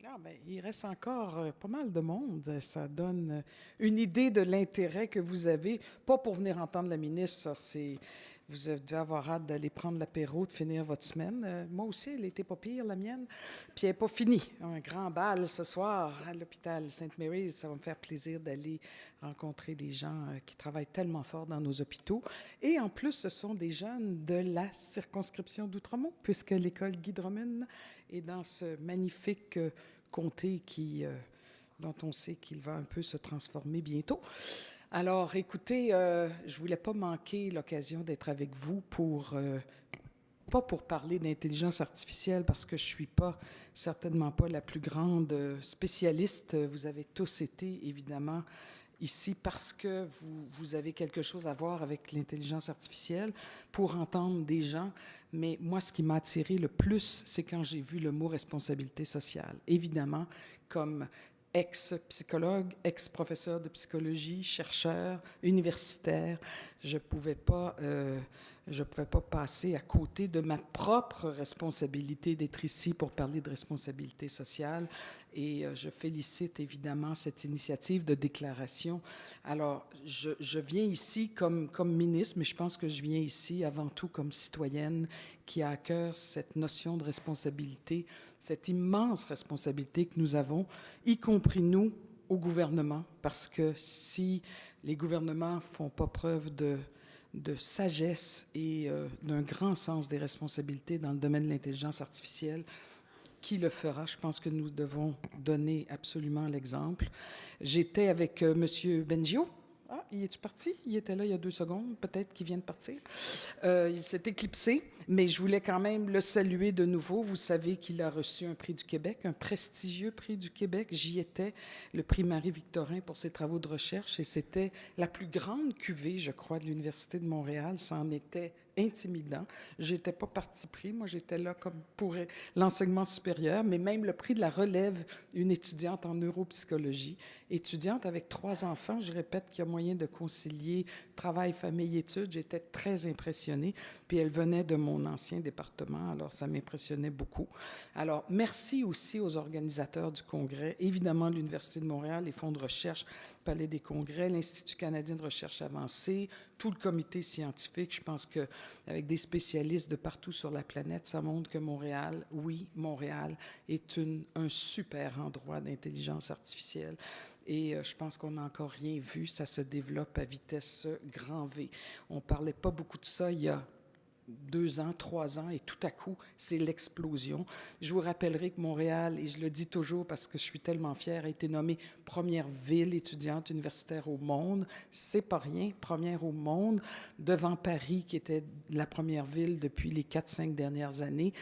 Ah ben, il reste encore pas mal de monde. Ça donne une idée de l'intérêt que vous avez. Pas pour venir entendre la ministre, ça, c'est. Vous devez avoir hâte d'aller prendre l'apéro, de finir votre semaine. Moi aussi, elle était pas pire, la mienne. Puis elle n'est pas finie. Un grand bal ce soir à l'hôpital Sainte-Mary's. Ça va me faire plaisir d'aller rencontrer des gens qui travaillent tellement fort dans nos hôpitaux. Et en plus, ce sont des jeunes de la circonscription d'Outremont, puisque l'école Guy Drummond est dans ce magnifique comté dont on sait qu'il va un peu se transformer bientôt. Alors, écoutez, je voulais pas manquer l'occasion d'être avec vous pas pour parler d'intelligence artificielle, parce que je suis certainement pas la plus grande spécialiste. Vous avez tous été, évidemment, ici parce que vous avez quelque chose à voir avec l'intelligence artificielle, pour entendre des gens. Mais moi, ce qui m'a attiré le plus, c'est quand j'ai vu le mot responsabilité sociale. Évidemment, comme ex-psychologue, ex-professeur de psychologie, chercheur, universitaire, je pouvais pas passer à côté de ma propre responsabilité d'être ici pour parler de responsabilité sociale. Et je félicite évidemment cette initiative de déclaration. Alors, je viens ici comme ministre, mais je pense que je viens ici avant tout comme citoyenne qui a à cœur cette notion de responsabilité, cette immense responsabilité que nous avons, y compris nous, au gouvernement, parce que si les gouvernements font pas preuve de sagesse et d'un grand sens des responsabilités dans le domaine de l'intelligence artificielle, qui le fera? Je pense que nous devons donner absolument l'exemple. J'étais avec M. Bengio. Ah, il est-tu parti? Il était là il y a 2 secondes, peut-être qu'il vient de partir. Il s'est éclipsé, mais je voulais quand même le saluer de nouveau. Vous savez qu'il a reçu un prix du Québec, un prestigieux prix du Québec. J'y étais, le prix Marie-Victorin pour ses travaux de recherche, et c'était la plus grande cuvée, je crois, de l'Université de Montréal. Ça en était intimidant. J'étais pas parti pris. Moi, j'étais là comme pour l'enseignement supérieur, mais même le prix de la relève, une étudiante en neuropsychologie, étudiante avec 3 enfants. Je répète qu'il y a moyen de concilier travail, famille, études. J'étais très impressionnée. Puis elle venait de mon ancien département, alors ça m'impressionnait beaucoup. Alors, merci aussi aux organisateurs du congrès, évidemment l'Université de Montréal, les fonds de recherche, le Palais des congrès, l'Institut canadien de recherche avancée, tout le comité scientifique. Je pense qu'avec des spécialistes de partout sur la planète, ça montre que Montréal, oui, Montréal est un super endroit d'intelligence artificielle. Et je pense qu'on n'a encore rien vu. Ça se développe à vitesse grand V. On parlait pas beaucoup de ça il y a 2 ans, 3 ans, et tout à coup, c'est l'explosion. Je vous rappellerai que Montréal, et je le dis toujours parce que je suis tellement fière, a été nommée première ville étudiante universitaire au monde. C'est pas rien, première au monde, devant Paris, qui était la première ville depuis les 4-5 dernières années.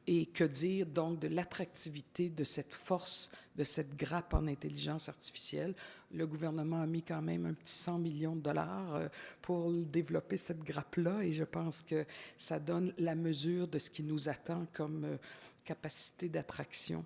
Et que dire donc de l'attractivité de cette force, de cette grappe en intelligence artificielle? Le gouvernement a mis quand même un petit 100 millions de dollars pour développer cette grappe-là, et je pense que ça donne la mesure de ce qui nous attend comme capacité d'attraction.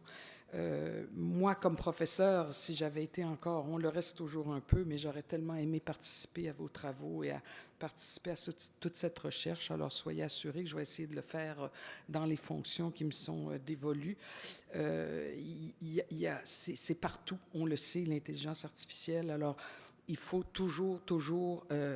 Moi, comme professeur, si j'avais été encore, on le reste toujours un peu, mais j'aurais tellement aimé participer à vos travaux et à participer à toute cette recherche. Alors, soyez assurés que je vais essayer de le faire dans les fonctions qui me sont dévolues. C'est partout, on le sait, l'intelligence artificielle. Alors, il faut toujours,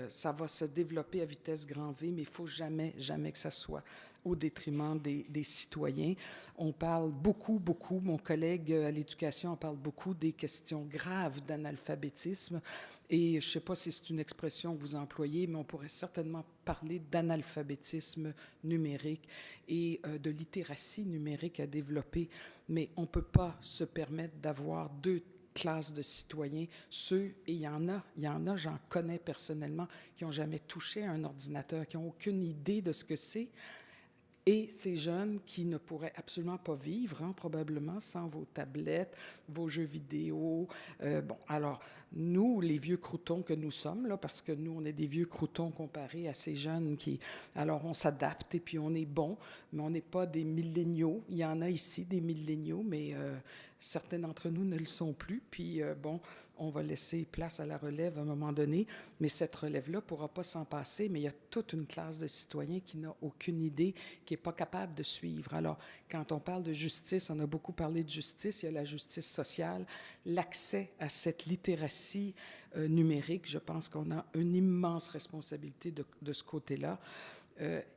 ça va se développer à vitesse grand V, mais il faut jamais que ça soit au détriment des citoyens. On parle beaucoup, mon collègue à l'éducation en parle beaucoup des questions graves d'analphabétisme. Et je ne sais pas si c'est une expression que vous employez, mais on pourrait certainement parler d'analphabétisme numérique et de littératie numérique à développer. Mais on ne peut pas se permettre d'avoir deux classes de citoyens, et il y en a, j'en connais personnellement, qui n'ont jamais touché à un ordinateur, qui n'ont aucune idée de ce que c'est, et ces jeunes qui ne pourraient absolument pas vivre, hein, probablement, sans vos tablettes, vos jeux vidéo. Bon, alors, nous, les vieux croutons que nous sommes, là, parce que nous, on est des vieux croutons comparés à ces jeunes qui... Alors, on s'adapte et puis on est bon, mais on n'est pas des milléniaux. Il y en a ici, des milléniaux, mais certains d'entre nous ne le sont plus. Puis, bon, on va laisser place à la relève à un moment donné, mais cette relève-là ne pourra pas s'en passer, mais il y a toute une classe de citoyens qui n'a aucune idée, qui n'est pas capable de suivre. Alors, quand on parle de justice, on a beaucoup parlé de justice, il y a la justice sociale, l'accès à cette littératie numérique, je pense qu'on a une immense responsabilité de ce côté-là.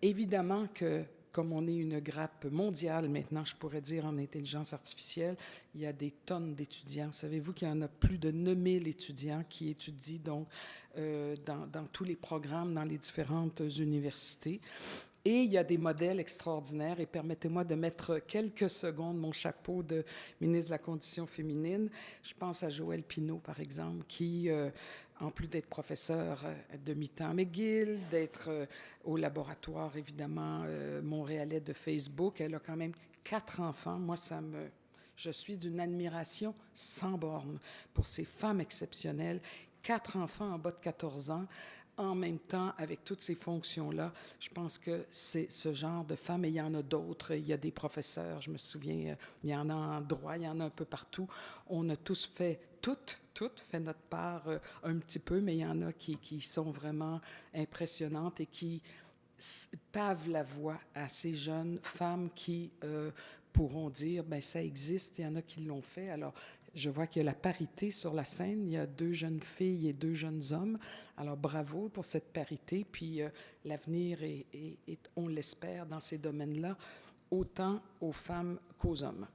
Évidemment que comme on est une grappe mondiale maintenant, je pourrais dire, en intelligence artificielle, il y a des tonnes d'étudiants. Savez-vous qu'il y en a plus de 9000 étudiants qui étudient donc, dans tous les programmes, dans les différentes universités. Et il y a des modèles extraordinaires. Et permettez-moi de mettre quelques secondes mon chapeau de ministre de la Condition féminine. Je pense à Joëlle Pineau, par exemple, qui, en plus d'être professeure de mi-temps à McGill, d'être au laboratoire, évidemment, montréalais de Facebook, elle a quand même 4 enfants. Moi, je suis d'une admiration sans borne pour ces femmes exceptionnelles. 4 enfants en bas de 14 ans. En même temps, avec toutes ces fonctions-là, je pense que c'est ce genre de femmes, et il y en a d'autres. Il y a des professeurs, je me souviens, il y en a en droit, il y en a un peu partout. On a tous fait, toutes fait notre part un petit peu, mais il y en a qui sont vraiment impressionnantes et qui pavent la voie à ces jeunes femmes qui pourront dire, bien, ça existe, il y en a qui l'ont fait. Alors, je vois qu'il y a la parité sur la scène. Il y a 2 jeunes filles et 2 jeunes hommes. Alors, bravo pour cette parité. Puis, l'avenir est, on l'espère, dans ces domaines-là, autant aux femmes qu'aux hommes.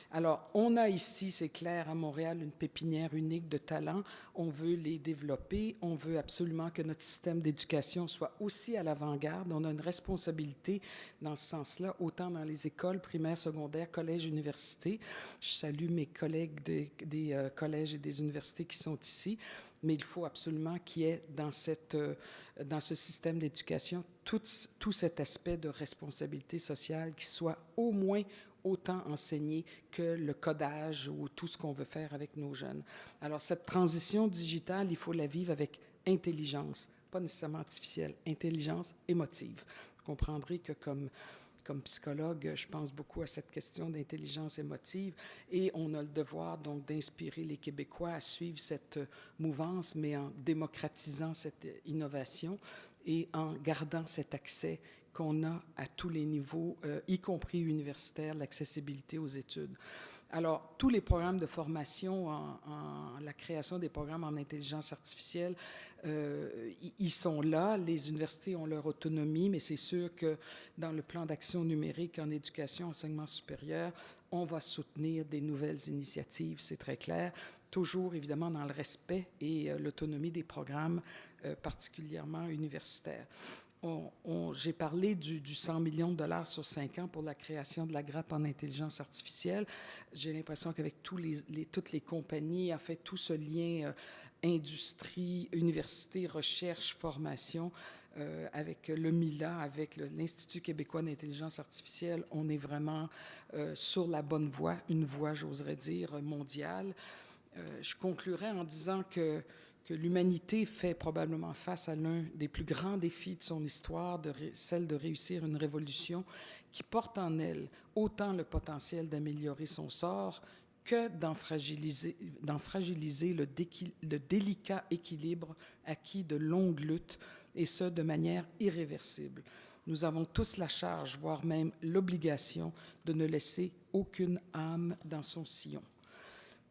Alors, on a ici, c'est clair, à Montréal, une pépinière unique de talents. On veut les développer. On veut absolument que notre système d'éducation soit aussi à l'avant-garde. On a une responsabilité dans ce sens-là, autant dans les écoles primaires, secondaires, collèges, universités. Je salue mes collègues des collèges et des universités qui sont ici, mais il faut absolument qu'il y ait dans ce système d'éducation tout cet aspect de responsabilité sociale qui soit au moins autant enseigné que le codage ou tout ce qu'on veut faire avec nos jeunes. Alors, cette transition digitale, il faut la vivre avec intelligence, pas nécessairement artificielle, intelligence émotive. Vous comprendrez que comme psychologue, je pense beaucoup à cette question d'intelligence émotive et on a le devoir donc d'inspirer les Québécois à suivre cette mouvance, mais en démocratisant cette innovation et en gardant cet accès qu'on a à tous les niveaux, y compris universitaires, l'accessibilité aux études. Alors, tous les programmes de formation, la création des programmes en intelligence artificielle, ils sont là. Les universités ont leur autonomie, mais c'est sûr que dans le plan d'action numérique en éducation, enseignement supérieur, on va soutenir des nouvelles initiatives, c'est très clair, toujours évidemment dans le respect et l'autonomie des programmes, particulièrement universitaires. J'ai parlé du 100 millions de dollars sur 5 ans pour la création de la grappe en intelligence artificielle. J'ai l'impression qu'avec toutes les compagnies, en fait, tout ce lien industrie, université, recherche, formation, avec le MILA, avec l'Institut québécois d'intelligence artificielle, on est vraiment sur la bonne voie, une voie, j'oserais dire, mondiale. Je conclurai en disant que l'humanité fait probablement face à l'un des plus grands défis de son histoire, celle de réussir une révolution qui porte en elle autant le potentiel d'améliorer son sort que d'en fragiliser le délicat équilibre acquis de longues luttes, et ce, de manière irréversible. Nous avons tous la charge, voire même l'obligation, de ne laisser aucune âme dans son sillon.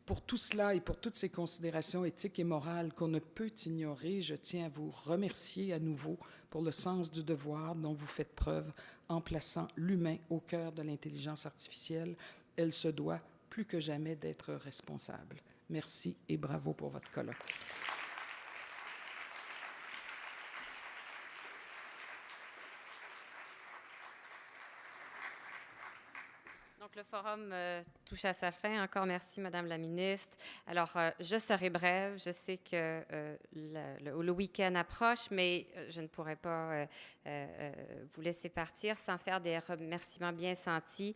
Pour tout cela et pour toutes ces considérations éthiques et morales qu'on ne peut ignorer, je tiens à vous remercier à nouveau pour le sens du devoir dont vous faites preuve en plaçant l'humain au cœur de l'intelligence artificielle. Elle se doit plus que jamais d'être responsable. Merci et bravo pour votre colloque. Donc, le forum touche à sa fin. Encore merci, Madame la ministre. Alors, je serai brève. Je sais que le week-end approche, mais je ne pourrai pas vous laisser partir sans faire des remerciements bien sentis.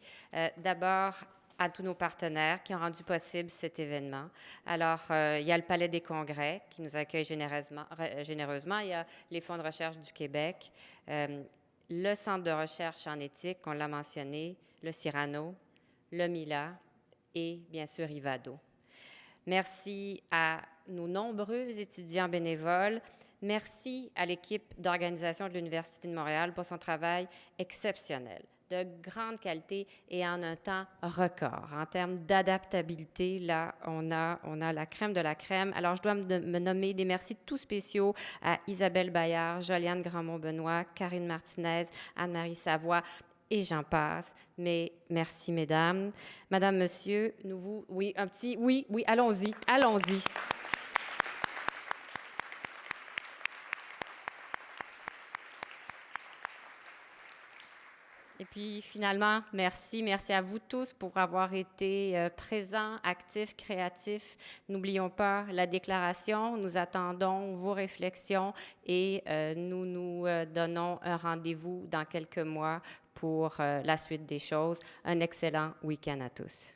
D'abord, à tous nos partenaires qui ont rendu possible cet événement. Alors, il y a le Palais des Congrès qui nous accueille généreusement. Il y a les Fonds de recherche du Québec, le Centre de recherche en éthique, on l'a mentionné, le Cyrano, le MILA et bien sûr Ivado. Merci à nos nombreux étudiants bénévoles. Merci à l'équipe d'organisation de l'Université de Montréal pour son travail exceptionnel, de grande qualité et en un temps record. En termes d'adaptabilité, là, on a la crème de la crème. Alors, je dois me nommer des merci tout spéciaux à Isabelle Bayard, Joliane Grandmont-Benoît, Karine Martinez, Anne-Marie Savoie, et j'en passe. Mais merci, mesdames. Madame, monsieur, oui, un petit, oui, allons-y. Et puis finalement, merci à vous tous pour avoir été présents, actifs, créatifs. N'oublions pas la déclaration, nous attendons vos réflexions et nous donnons un rendez-vous dans quelques mois pour la suite des choses. Un excellent week-end à tous.